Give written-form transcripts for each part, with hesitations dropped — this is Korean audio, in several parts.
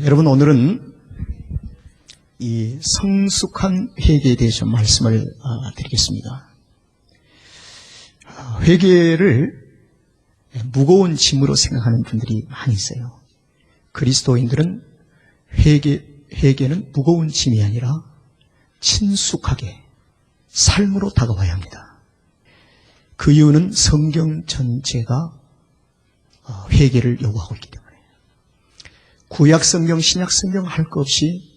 여러분, 오늘은 이 성숙한 회개에 대해서 말씀을 드리겠습니다. 회개를 무거운 짐으로 생각하는 분들이 많이 있어요. 그리스도인들은 회개는 무거운 짐이 아니라 친숙하게 삶으로 다가와야 합니다. 그 이유는 성경 전체가 회개를 요구하고 있기 때문에. 구약 성경, 신약 성경 할 것 없이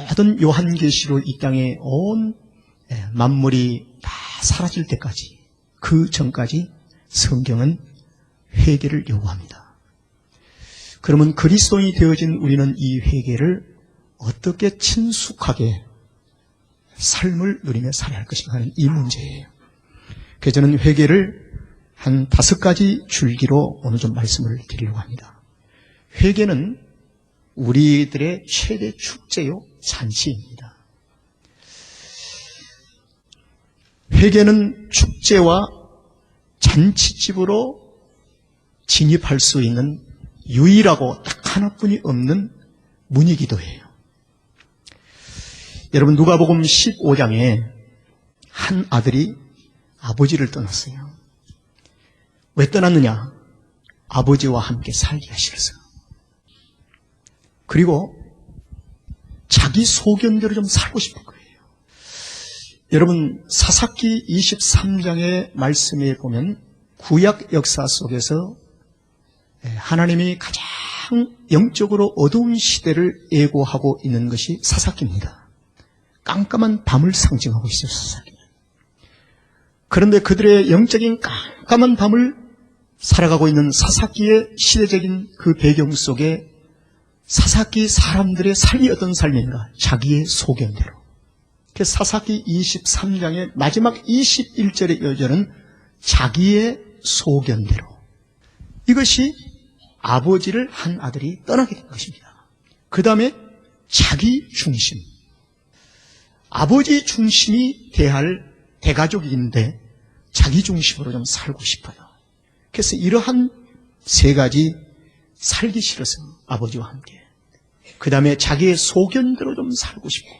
모든 요한계시로 이 땅에 온 만물이 다 사라질 때까지, 그 전까지 성경은 회개를 요구합니다. 그러면 그리스도인이 되어진 우리는 이 회개를 어떻게 친숙하게 삶을 누리며 살아야 할 것인가 하는 이 문제예요. 그래서 저는 회개를 한 5가지 줄기로 오늘 좀 말씀을 드리려고 합니다. 회개는 우리들의 최대 축제요, 잔치입니다. 회개는 축제와 잔치집으로 진입할 수 있는 유일하고 딱 하나뿐이 없는 문이기도 해요. 여러분, 누가복음 15장에 한 아들이 아버지를 떠났어요. 왜 떠났느냐? 아버지와 함께 살기가 싫어서. 그리고 자기 소견대로 좀 살고 싶은 거예요. 여러분, 사사기 23장의 말씀에 보면 구약 역사 속에서 하나님이 가장 영적으로 어두운 시대를 예고하고 있는 것이 사사기입니다. 깜깜한 밤을 상징하고 있어요, 사사기는. 그런데 그들의 영적인 깜깜한 밤을 살아가고 있는 사사기의 시대적인 그 배경 속에 사사기 사람들의 삶이 어떤 삶인가? 자기의 소견대로. 그래서 사사기 23장의 마지막 21절의 여절은 자기의 소견대로. 이것이 아버지를 한 아들이 떠나게 된 것입니다. 그 다음에 자기 중심. 아버지 중심이 대할 대가족인데 자기 중심으로 좀 살고 싶어요. 그래서 이러한 3가지 살기 싫어서 아버지와 함께. 그 다음에 자기의 소견대로 좀 살고 싶고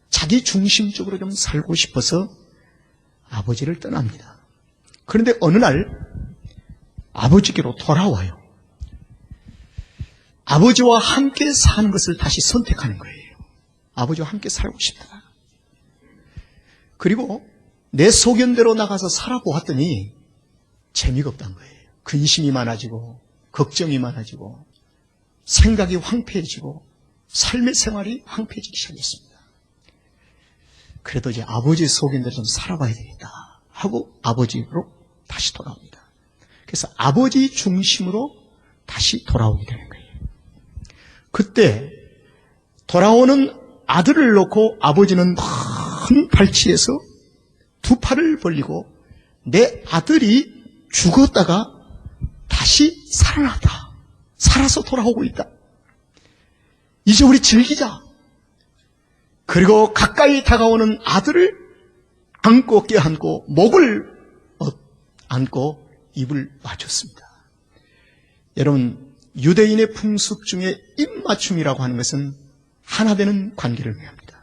자기 중심적으로 좀 살고 싶어서 아버지를 떠납니다. 그런데 어느 날 아버지께로 돌아와요. 아버지와 함께 사는 것을 다시 선택하는 거예요. 아버지와 함께 살고 싶다. 그리고 내 소견대로 나가서 살아보았더니 재미가 없다는 거예요. 근심이 많아지고 걱정이 많아지고 생각이 황폐해지고 삶의 생활이 황폐해지기 시작했습니다. 그래도 이제 아버지의 소견대로 좀 살아봐야 되겠다 하고 아버지로 다시 돌아옵니다. 그래서 아버지 중심으로 다시 돌아오게 되는 거예요. 그때 돌아오는 아들을 놓고 아버지는 큰 발치에서 2팔을 벌리고 내 아들이 죽었다가 다시 살아났다. 살아서 돌아오고 있다. 이제 우리 즐기자. 그리고 가까이 다가오는 아들을 안고 껴안고 목을 안고 입을 맞췄습니다. 여러분, 유대인의 풍습 중에 입맞춤이라고 하는 것은 하나 되는 관계를 의미합니다.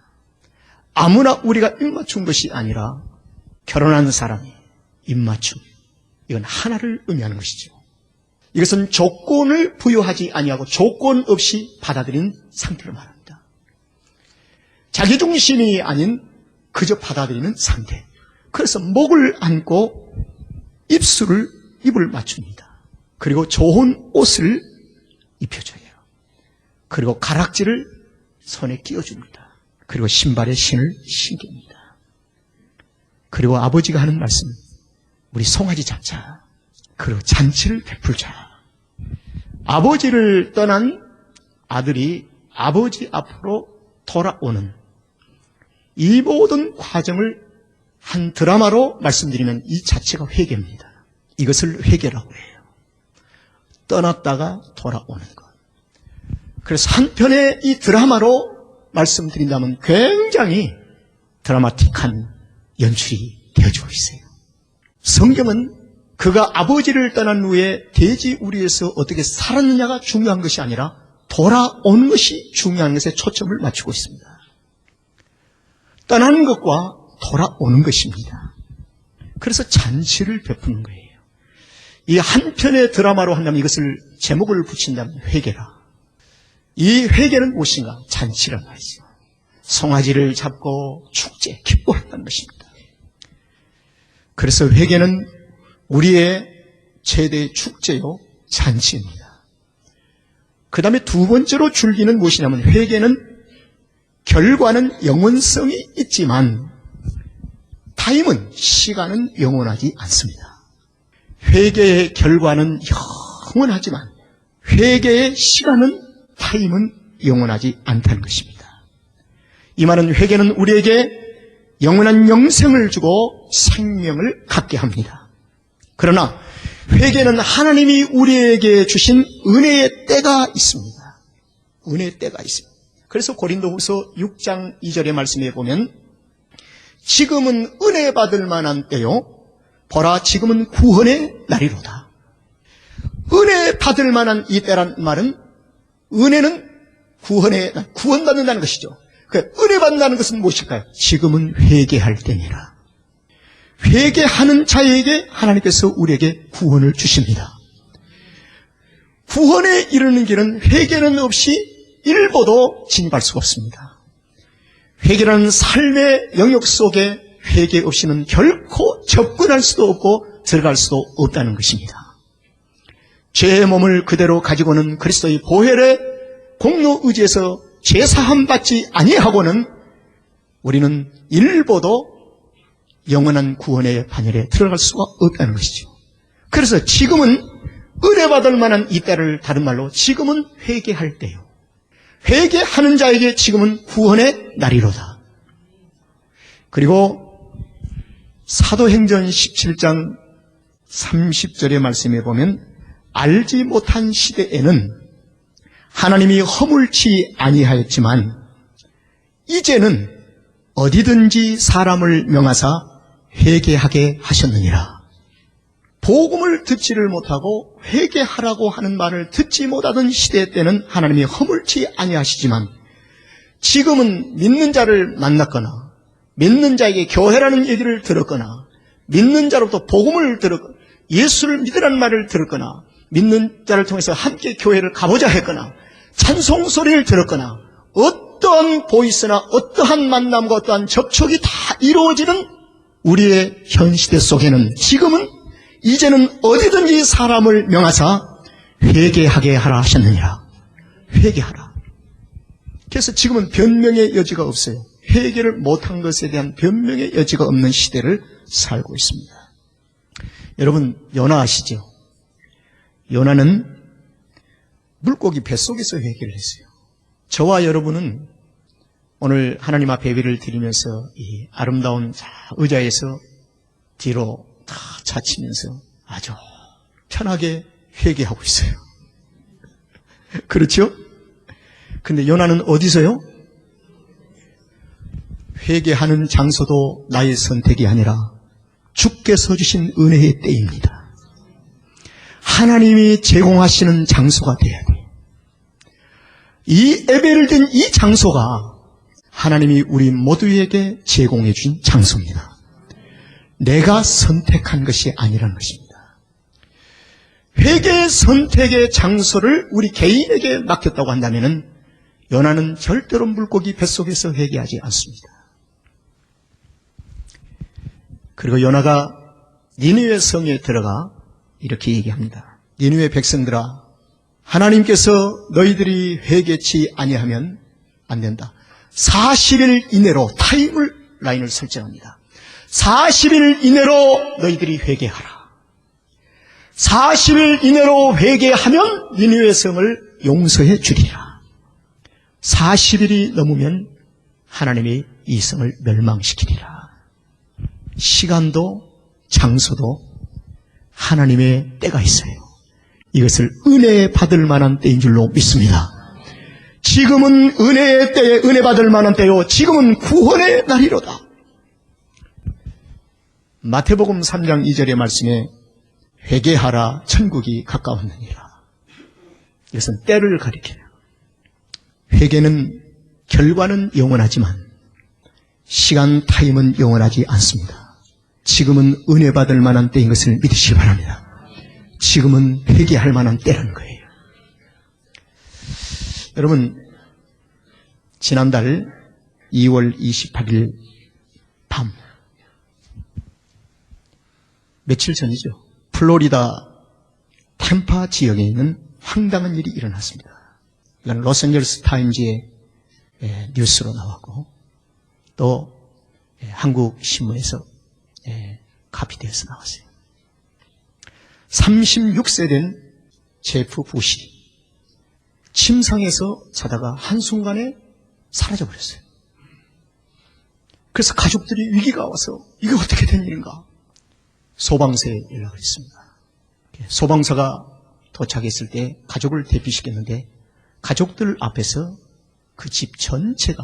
아무나 우리가 입맞춘 것이 아니라 결혼한 사람이 입맞춤, 이건 하나를 의미하는 것이죠. 이것은 조건을 부여하지 아니하고 조건 없이 받아들인 상태를 말합니다. 자기중심이 아닌 그저 받아들이는 상태. 그래서 목을 안고 입을 맞춥니다. 그리고 좋은 옷을 입혀줘요. 그리고 가락지를 손에 끼워줍니다. 그리고 신발에 신을 신깁니다. 그리고 아버지가 하는 말씀, 우리 송아지 잡자. 그리고 잔치를 베풀자. 아버지를 떠난 아들이 아버지 앞으로 돌아오는 이 모든 과정을 한 드라마로 말씀드리면 이 자체가 회개입니다. 이것을 회개라고 해요. 떠났다가 돌아오는 것. 그래서 한편의 이 드라마로 말씀드린다면 굉장히 드라마틱한 연출이 되어지고 있어요. 성경은 그가 아버지를 떠난 후에 돼지 우리에서 어떻게 살았느냐가 중요한 것이 아니라 돌아오는 것이 중요한 것에 초점을 맞추고 있습니다. 떠나는 것과 돌아오는 것입니다. 그래서 잔치를 베푸는 거예요. 이 한 편의 드라마로 한다면 이것을 제목을 붙인다면 회개라. 이 회개는 무엇인가? 잔치란 말이죠. 송아지를 잡고 축제, 기뻐한다는 것입니다. 그래서 회개는 우리의 최대 축제요, 잔치입니다. 그 다음에 두 번째로 줄기는 무엇이냐면 회개는 결과는 영원성이 있지만 타임은, 시간은 영원하지 않습니다. 회개의 결과는 영원하지만 회개의 시간은, 타임은 영원하지 않다는 것입니다. 이 말은 회개는 우리에게 영원한 영생을 주고 생명을 갖게 합니다. 그러나 회개는 하나님이 우리에게 주신 은혜의 때가 있습니다. 은혜의 때가 있습니다. 그래서 고린도후서 6장 2절의 말씀에 보면 지금은 은혜 받을 만한 때요, 보라 지금은 구원의 날이로다. 은혜 받을 만한 이 때란 말은, 은혜는 구원의 날, 구원받는다는 것이죠. 은혜 받는다는 것은 무엇일까요? 지금은 회개할 때니라. 회개하는 자에게 하나님께서 우리에게 구원을 주십니다. 구원에 이르는 길은 회개는 없이 일보도 진입할 수가 없습니다. 회개라는 삶의 영역 속에 회개 없이는 결코 접근할 수도 없고 들어갈 수도 없다는 것입니다. 죄의 몸을 그대로 가지고는 그리스도의 보혈의 공로 의지에서 죄사함 받지 아니하고는 우리는 일보도 영원한 구원의 반열에 들어갈 수가 없다는 것이죠. 그래서 지금은 은혜 받을 만한 이 때를 다른 말로 지금은 회개할 때요. 회개하는 자에게 지금은 구원의 날이로다. 그리고 사도행전 17장 30절의 말씀에 보면 알지 못한 시대에는 하나님이 허물치 아니하였지만 이제는 어디든지 사람을 명하사 회개하게 하셨느니라. 복음을 듣지를 못하고 회개하라고 하는 말을 듣지 못하던 시대 때는 하나님이 허물치 아니하시지만 지금은 믿는 자를 만났거나 믿는 자에게 교회라는 얘기를 들었거나 믿는 자로부터 복음을 들었거나 예수를 믿으라는 말을 들었거나 믿는 자를 통해서 함께 교회를 가보자 했거나 찬송 소리를 들었거나 어떠한 보이스나 어떠한 만남과 어떠한 접촉이 다 이루어지는 우리의 현 시대 속에는 지금은 이제는 어디든지 사람을 명하사 회개하게 하라 하셨느니라. 회개하라. 그래서 지금은 변명의 여지가 없어요. 회개를 못한 것에 대한 변명의 여지가 없는 시대를 살고 있습니다. 여러분 요나 아시죠? 요나는 물고기 뱃속에서 회개를 했어요. 저와 여러분은 오늘 하나님 앞에 예배를 드리면서 이 아름다운 의자에서 뒤로 다 자치면서 아주 편하게 회개하고 있어요. 그렇죠? 근데 요나는 어디서요? 회개하는 장소도 나의 선택이 아니라 주께서 주신 은혜의 때입니다. 하나님이 제공하시는 장소가 돼야 돼요. 이 예배를 드린 이 장소가 하나님이 우리 모두에게 제공해 준 장소입니다. 내가 선택한 것이 아니라는 것입니다. 회개의 선택의 장소를 우리 개인에게 맡겼다고 한다면 요나는 절대로 물고기 뱃속에서 회개하지 않습니다. 그리고 요나가 니느웨 성에 들어가 이렇게 얘기합니다. 니느웨 백성들아, 하나님께서 너희들이 회개치 아니하면 안 된다. 40일 이내로 타임을 라인을 설정합니다. 40일 이내로 너희들이 회개하라. 40일 이내로 회개하면 니느웨 성을 용서해 주리라. 40일이 넘으면 하나님이 이 성을 멸망시키리라. 시간도 장소도 하나님의 때가 있어요. 이것을 은혜 받을 만한 때인 줄로 믿습니다. 지금은 은혜의 때에 은혜 받을 만한 때요, 지금은 구원의 날이로다. 마태복음 3장 2절의 말씀에 회개하라 천국이 가까웠느니라. 이것은 때를 가리켜요. 회개는 결과는 영원하지만 시간 타임은 영원하지 않습니다. 지금은 은혜 받을 만한 때인 것을 믿으시기 바랍니다. 지금은 회개할 만한 때라는 거예요. 여러분, 지난달 2월 28일 밤, 며칠 전이죠. 플로리다 템파 지역에 있는 황당한 일이 일어났습니다. 이건 로스앤젤레스 타임즈의 뉴스로 나왔고 또 한국 신문에서 카피되어서 나왔어요. 36세 된 제프 부시 침상에서 자다가 한순간에 사라져버렸어요. 그래서 가족들이 위기가 와서 이게 어떻게 된 일인가 소방서에 연락을 했습니다. 소방서가 도착했을 때 가족을 대피시켰는데 가족들 앞에서 그 집 전체가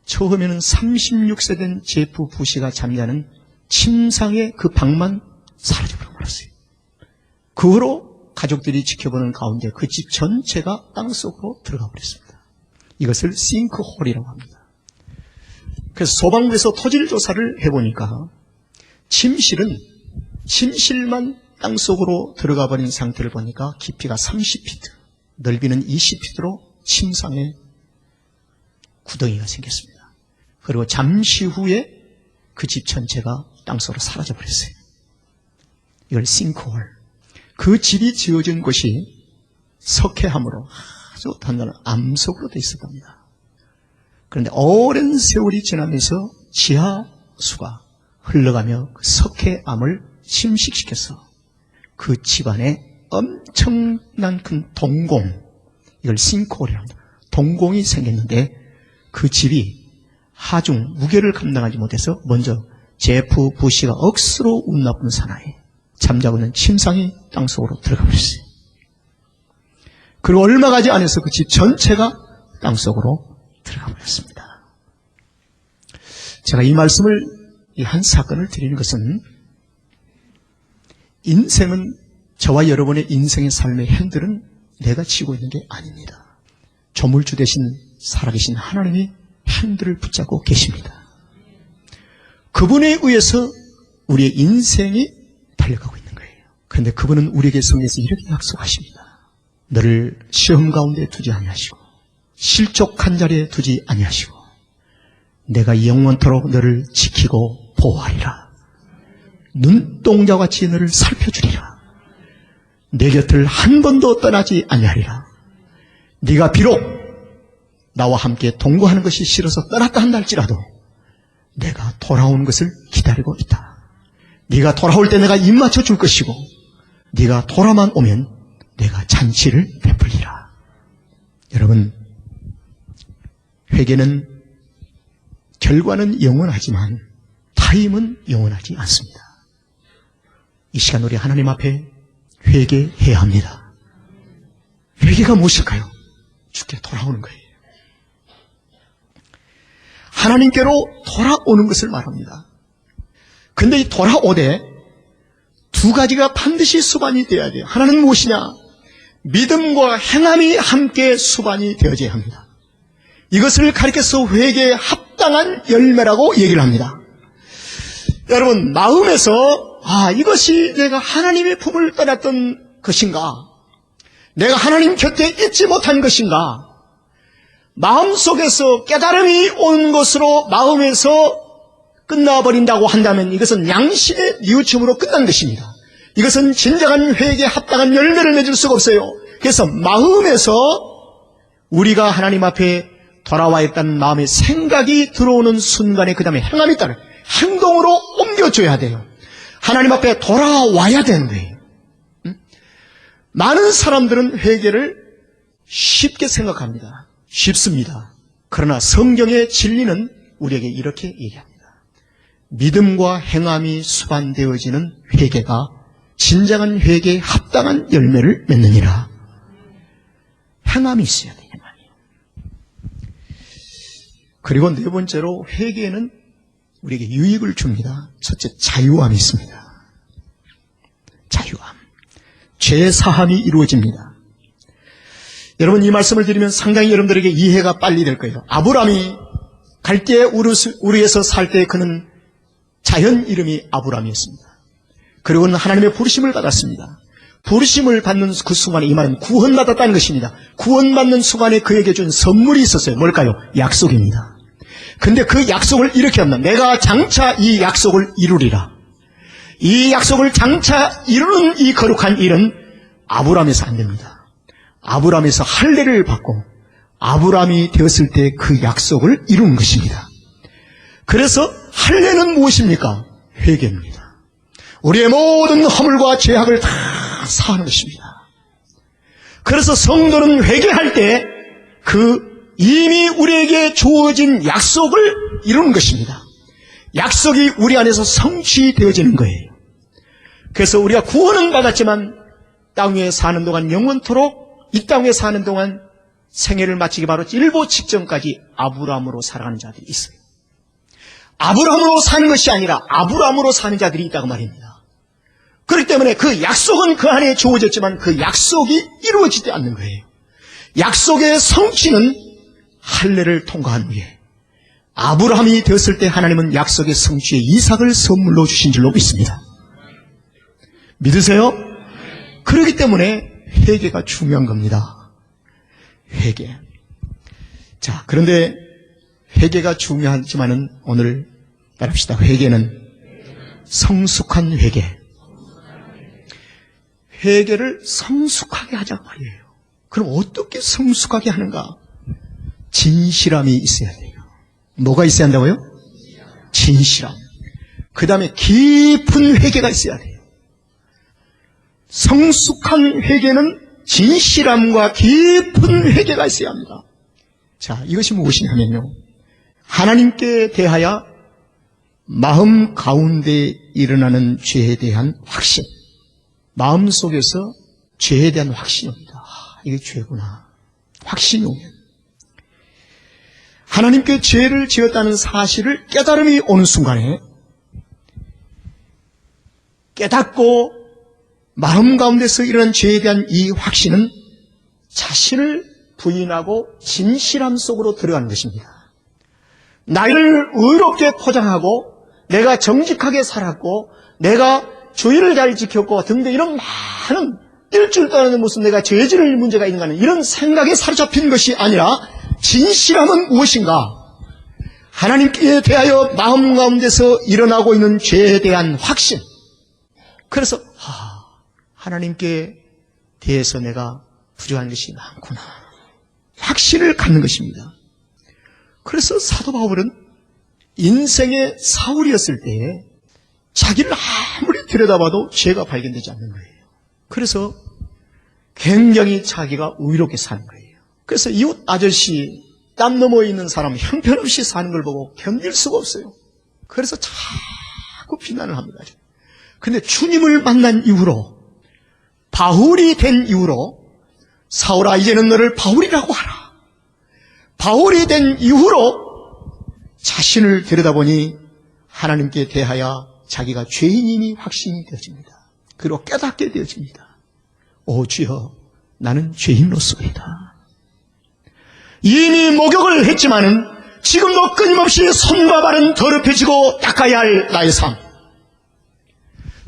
처음에는 36세 된 제프 부시가 잠자는 침상의 그 방만 사라져버렸어요. 그 후로 가족들이 지켜보는 가운데 그 집 전체가 땅속으로 들어가 버렸습니다. 이것을 싱크홀이라고 합니다. 그래서 소방부에서 토질 조사를 해보니까 침실만 땅속으로 들어가 버린 상태를 보니까 깊이가 30피트, 넓이는 20피트로 침상에 구덩이가 생겼습니다. 그리고 잠시 후에 그 집 전체가 땅속으로 사라져 버렸어요. 이걸 싱크홀. 그 집이 지어진 곳이 석회암으로 아주 단단한 암석으로 되어 있었답니다. 그런데 오랜 세월이 지나면서 지하수가 흘러가며 그 석회암을 침식시켜서 그 집안에 엄청난 큰 동공, 이걸 싱크홀이라고 합니다. 동공이 생겼는데 그 집이 하중 무게를 감당하지 못해서 먼저 제프 부시가 억수로 운 나쁜 사나이 잠자고 있는 침상이 땅속으로 들어가 버렸어요. 그리고 얼마 가지 않아서 그 집 전체가 땅속으로 들어가 버렸습니다. 제가 이 말씀을, 이 한 사건을 드리는 것은 인생은, 저와 여러분의 인생의 삶의 핸들은 내가 쥐고 있는 게 아닙니다. 조물주 대신 살아계신 하나님이 핸들을 붙잡고 계십니다. 그분에 의해서 우리의 인생이 달려가고 있는 거예요. 그런데 그분은 우리에게 성경에서 이렇게 약속하십니다. 너를 시험 가운데 두지 아니하시고 실족한 자리에 두지 아니하시고 내가 영원토록 너를 지키고 보호하리라. 눈동자와 같이 너를 살펴주리라. 내 곁을 한 번도 떠나지 아니하리라. 네가 비록 나와 함께 동거하는 것이 싫어서 떠났다 한다 할지라도 내가 돌아오는 것을 기다리고 있다. 네가 돌아올 때 내가 입 맞춰 줄 것이고 네가 돌아만 오면 내가 잔치를 베풀리라. 여러분, 회개는 결과는 영원하지만 타임은 영원하지 않습니다. 이 시간 우리 하나님 앞에 회개해야 합니다. 회개가 무엇일까요? 주께 돌아오는 거예요. 하나님께로 돌아오는 것을 말합니다. 근데 이 돌아오되 두 가지가 반드시 수반이 되어야 돼요. 하나는 무엇이냐? 믿음과 행함이 함께 수반이 되어져야 합니다. 이것을 가리켜서 회개에 합당한 열매라고 얘기를 합니다. 여러분, 마음에서 이것이 내가 하나님의 품을 떠났던 것인가? 내가 하나님 곁에 있지 못한 것인가? 마음속에서 깨달음이 온 것으로 마음에서 끝나버린다고 한다면 이것은 양심의 뉘우침으로 끝난 것입니다. 이것은 진정한 회개에 합당한 열매를 맺을 수가 없어요. 그래서 마음에서 우리가 하나님 앞에 돌아와 있다는 마음의 생각이 들어오는 순간에 그 다음에 행함이 따라 행동으로 옮겨줘야 돼요. 하나님 앞에 돌아와야 되는 거예요. 많은 사람들은 회개를 쉽게 생각합니다. 쉽습니다. 그러나 성경의 진리는 우리에게 이렇게 얘기합니다. 믿음과 행함이 수반되어지는 회개가 진정한 회개에 합당한 열매를 맺느니라. 행함이 있어야 돼요. 행함이. 그리고 네 번째로 회개는 우리에게 유익을 줍니다. 첫째, 자유함이 있습니다. 자유함. 죄 사함이 이루어집니다. 여러분, 이 말씀을 드리면 상당히 여러분들에게 이해가 빨리 될 거예요. 아브람이 갈대 우르에서 살 때 그는 자연 이름이 아브람이었습니다. 그리고는 하나님의 부르심을 받았습니다. 부르심을 받는 그 순간에 이 말은 구원받았다는 것입니다. 구원받는 순간에 그에게 준 선물이 있었어요. 뭘까요? 약속입니다. 근데 그 약속을 이렇게 합니다. 내가 장차 이 약속을 이루리라. 이 약속을 장차 이루는 이 거룩한 일은 아브람에서 안 됩니다. 아브람에서 할례를 받고 아브람이 되었을 때 그 약속을 이루는 것입니다. 그래서 할례는 무엇입니까? 회개입니다. 우리의 모든 허물과 죄악을 다 사하는 것입니다. 그래서 성도는 회개할 때 이미 우리에게 주어진 약속을 이루는 것입니다. 약속이 우리 안에서 성취되어지는 거예요. 그래서 우리가 구원은 받았지만 땅 위에 사는 동안 영원토록 이 땅 위에 사는 동안 생애를 마치기 바로 일보 직전까지 아브람으로 살아가는 자들이 있어요. 아브람으로 사는 것이 아니라 아브람으로 사는 자들이 있다고 말입니다. 그렇기 때문에 그 약속은 그 안에 주어졌지만 그 약속이 이루어지지 않는 거예요. 약속의 성취는 할례를 통과한 후에 아브라함이 되었을 때 하나님은 약속의 성취에 이삭을 선물로 주신 줄로 믿습니다. 믿으세요? 그렇기 때문에 회개가 중요한 겁니다. 회개. 자, 그런데 회개가 중요하지만은 오늘 따릅시다. 회개는 성숙한 회개. 회개를 성숙하게 하자고 말이에요. 그럼 어떻게 성숙하게 하는가? 진실함이 있어야 돼요. 뭐가 있어야 한다고요? 진실함. 그 다음에 깊은 회개가 있어야 돼요. 성숙한 회개는 진실함과 깊은 회개가 있어야 합니다. 자, 이것이 무엇이냐면요, 하나님께 대하여 마음 가운데 일어나는 죄에 대한 확신. 마음속에서 죄에 대한 확신입니다. 이게 죄구나. 확신이 오면 하나님께 죄를 지었다는 사실을 깨달음이 오는 순간에 깨닫고 마음 가운데서 일어난 죄에 대한 이 확신은 자신을 부인하고 진실함 속으로 들어가는 것입니다. 나를 의롭게 포장하고 내가 정직하게 살았고 내가 주의를 잘 지켰고 등등 이런 많은 일주일 동안에 무슨 내가 죄 지을 문제가 있는가는 이런 생각에 사로잡힌 것이 아니라 진실함은 무엇인가? 하나님께 대하여 마음 가운데서 일어나고 있는 죄에 대한 확신. 그래서 하나님께 대해서 내가 부족한 것이 많구나. 확신을 갖는 것입니다. 그래서 사도 바울은 인생의 사울이었을 때에 자기를 아무리 들여다봐도 죄가 발견되지 않는 거예요. 그래서 굉장히 자기가 의롭게 사는 거예요. 그래서 이웃 아저씨 땀 넘어 있는 사람 형편없이 사는 걸 보고 견딜 수가 없어요. 그래서 자꾸 비난을 합니다. 근데 주님을 만난 이후로 바울이 된 이후로 사울아 이제는 너를 바울이라고 하라. 바울이 된 이후로 자신을 들여다보니 하나님께 대하여 자기가 죄인임이 확신이 되어집니다. 그리고 깨닫게 되어집니다. 오 주여 나는 죄인로서이다. 이미 목욕을 했지만은 지금도 끊임없이 손과 발은 더럽혀지고 닦아야 할 나의 삶.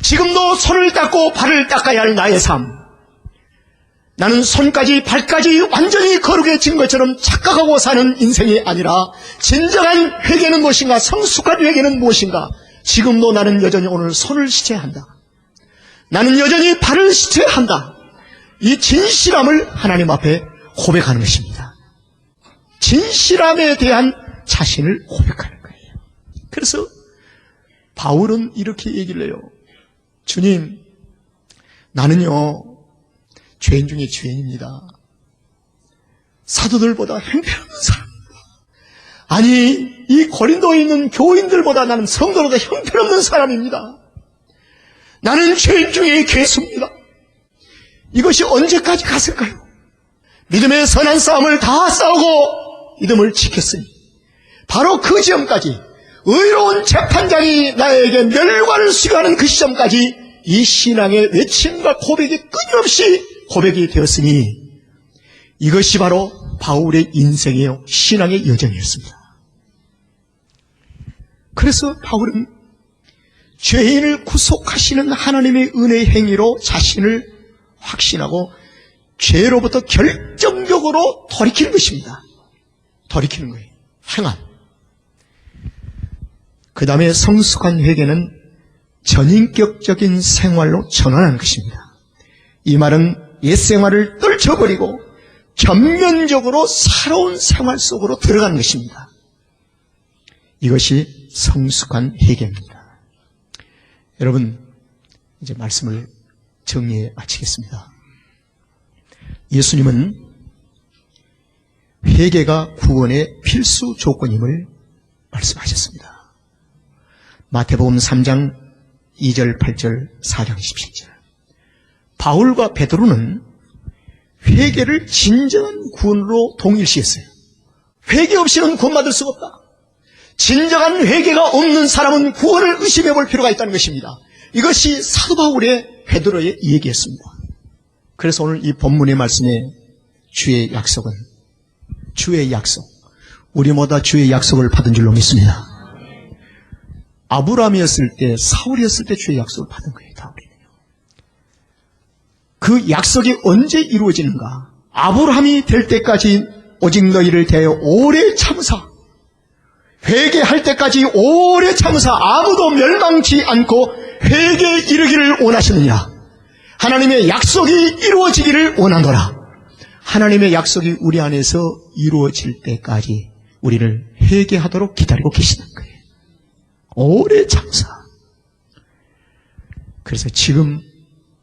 지금도 손을 닦고 발을 닦아야 할 나의 삶. 나는 손까지 발까지 완전히 거룩해진 것처럼 착각하고 사는 인생이 아니라 진정한 회개는 무엇인가? 성숙한 회개는 무엇인가? 지금도 나는 여전히 오늘 손을 씻어야 한다. 나는 여전히 발을 씻어야 한다. 이 진실함을 하나님 앞에 고백하는 것입니다. 진실함에 대한 자신을 고백하는 거예요. 그래서 바울은 이렇게 얘기를 해요. 주님, 나는요 죄인 중에 죄인입니다. 사도들보다 형편없는 사람입니다. 아니 이 고린도에 있는 교인들보다 나는 성도보다 형편없는 사람입니다. 나는 죄인 중에 괴수입니다. 이것이 언제까지 갔을까요? 믿음의 선한 싸움을 다 싸우고 믿음을 지켰으니 바로 그 시점까지 의로운 재판장이 나에게 멸관을 수여하는 그 시점까지 이 신앙의 외침과 고백이 끊임없이 고백이 되었으니 이것이 바로 바울의 인생의 신앙의 여정이었습니다. 그래서 바울은 죄인을 구속하시는 하나님의 은혜의 행위로 자신을 확신하고 죄로부터 결정적으로 돌이키는 것입니다. 돌이키는 거예요. 행함. 그 다음에 성숙한 회개는 전인격적인 생활로 전환하는 것입니다. 이 말은 옛 생활을 떨쳐버리고 전면적으로 새로운 생활 속으로 들어가는 것입니다. 이것이 성숙한 회개입니다. 여러분, 이제 말씀을 정리해 마치겠습니다. 예수님은 회개가 구원의 필수 조건임을 말씀하셨습니다. 마태복음 3장 2절, 8절, 4장 17절. 바울과 베드로는 회개를 진정한 구원으로 동일시했어요. 회개 없이는 구원받을 수가 없다. 진정한 회개가 없는 사람은 구원을 의심해 볼 필요가 있다는 것입니다. 이것이 사도 바울의 베드로의 얘기였습니다. 그래서 오늘 이 본문의 말씀에 주의 약속은, 주의 약속, 우리 모두 주의 약속을 받은 줄로 믿습니다. 아브라함이었을 때, 사울이었을 때 주의 약속을 받은 거예요, 다 우리는요. 그 약속이 언제 이루어지는가? 아브라함이 될 때까지 오직 너희를 대하여 오래 참으사, 회개할 때까지 오래 참으사 아무도 멸망치 않고 회개에 이르기를 원하시느니라. 하나님의 약속이 이루어지기를 원하노라. 하나님의 약속이 우리 안에서 이루어질 때까지 우리를 회개하도록 기다리고 계시는 거예요. 오래 참사. 그래서 지금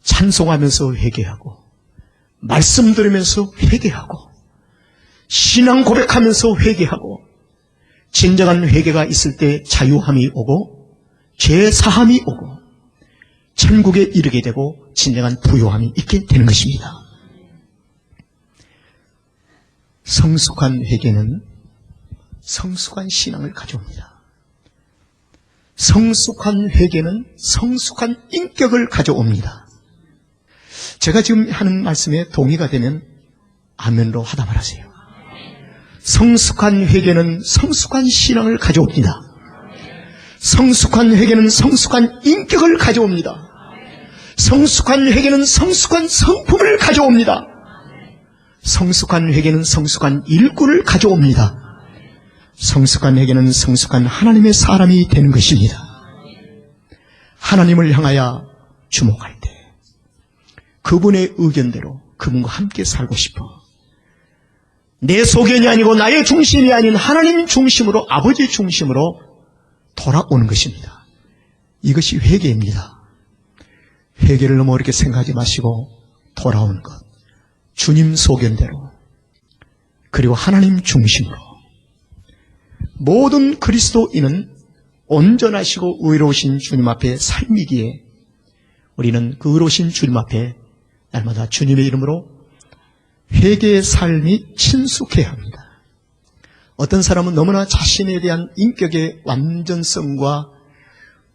찬송하면서 회개하고, 말씀 들으면서 회개하고, 신앙 고백하면서 회개하고, 진정한 회개가 있을 때 자유함이 오고, 죄 사함이 오고, 천국에 이르게 되고 진정한 부요함이 있게 되는 것입니다. 성숙한 회개는 성숙한 신앙을 가져옵니다. 성숙한 회개는 성숙한 인격을 가져옵니다. 제가 지금 하는 말씀에 동의가 되면 아멘으로 하다 말하세요. 성숙한 회개는 성숙한 신앙을 가져옵니다. 성숙한 회개는 성숙한 인격을 가져옵니다. 성숙한 회개는 성숙한 성품을 가져옵니다. 성숙한 회개는 성숙한 일꾼을 가져옵니다. 성숙한 회개는 성숙한 하나님의 사람이 되는 것입니다. 하나님을 향하여 주목할 때 그분의 의견대로 그분과 함께 살고 싶어. 내 소견이 아니고 나의 중심이 아닌 하나님 중심으로, 아버지 중심으로 돌아오는 것입니다. 이것이 회개입니다. 회개를 너무 어렵게 생각하지 마시고 돌아오는 것. 주님 소견대로, 그리고 하나님 중심으로. 모든 그리스도인은 온전하시고 의로우신 주님 앞에 삶이기에 우리는 그 의로우신 주님 앞에 날마다 주님의 이름으로 회개의 삶이 친숙해야 합니다. 어떤 사람은 너무나 자신에 대한 인격의 완전성과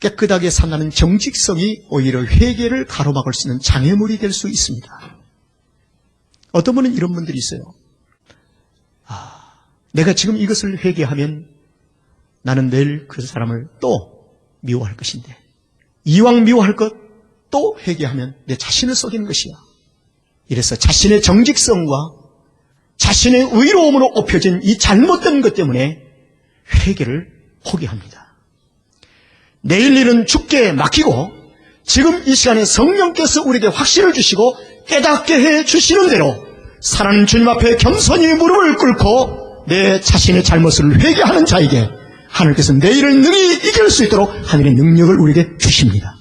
깨끗하게 산다는 정직성이 오히려 회개를 가로막을 수 있는 장애물이 될 수 있습니다. 어떤 분은 이런 분들이 있어요. 내가 지금 이것을 회개하면 나는 내일 그 사람을 또 미워할 것인데, 이왕 미워할 것 또 회개하면 내 자신을 속이는 것이야. 이래서 자신의 정직성과 자신의 의로움으로 엎혀진 이 잘못된 것 때문에 회개를 포기합니다. 내일 일은 주께 맡기고 지금 이 시간에 성령께서 우리에게 확신을 주시고 깨닫게 해 주시는 대로 사랑하는 주님 앞에 겸손히 무릎을 꿇고 내 자신의 잘못을 회개하는 자에게 하나님께서 내일을 능히 이길 수 있도록 하늘의 능력을 우리에게 주십니다.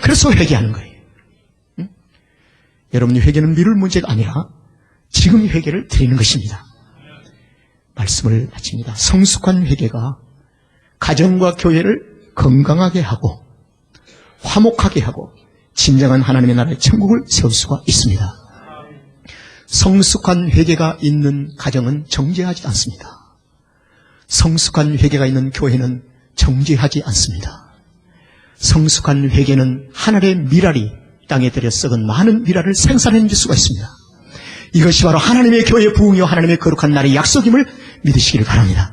그래서 회개하는 거예요. 응? 여러분이 회개는 미룰 문제가 아니라 지금 회개를 드리는 것입니다. 말씀을 마칩니다. 성숙한 회개가 가정과 교회를 건강하게 하고 화목하게 하고 진정한 하나님의 나라의 천국을 세울 수가 있습니다. 성숙한 회개가 있는 가정은 정죄하지 않습니다. 성숙한 회개가 있는 교회는 정죄하지 않습니다. 성숙한 회개는 하늘의 미랄이 땅에 들여 썩은 많은 미랄을 생산해낼 수가 있습니다. 이것이 바로 하나님의 교회 부흥이요 하나님의 거룩한 날의 약속임을 믿으시기를 바랍니다.